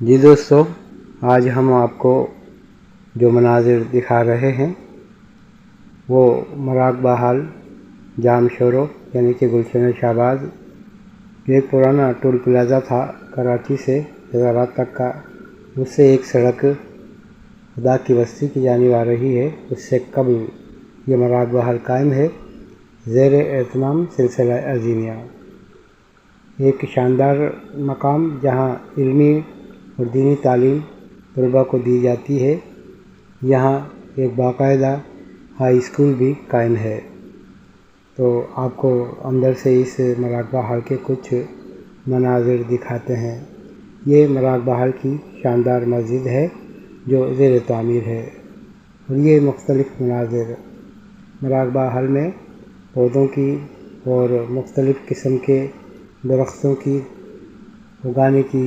جی دوستو، آج ہم آپ کو جو مناظر دکھا رہے ہیں وہ مراقبہ ہال جام شورو یعنی کہ گلشن شہباز، ایک پرانا ٹول پلازا تھا کراچی سے حیدرآباد تک کا۔ اس سے ایک سڑک خدا کی بستی کی جانب آ رہی ہے۔ اس سے قبل یہ مراقبہ ہال قائم ہے، زیر اہتمام سلسلہ عظیمیہ، ایک شاندار مقام جہاں علمی اور دینی تعلیم طلباء کو دی جاتی ہے۔ یہاں ایک باقاعدہ ہائی اسکول بھی قائم ہے۔ تو آپ کو اندر سے اس مراقبہ ہال کے کچھ مناظر دکھاتے ہیں۔ یہ مراقبہ ہال کی شاندار مسجد ہے جو زیر تعمیر ہے، اور یہ مختلف مناظر مراقبہ ہال میں پودوں کی اور مختلف قسم کے درختوں کی اگانے کی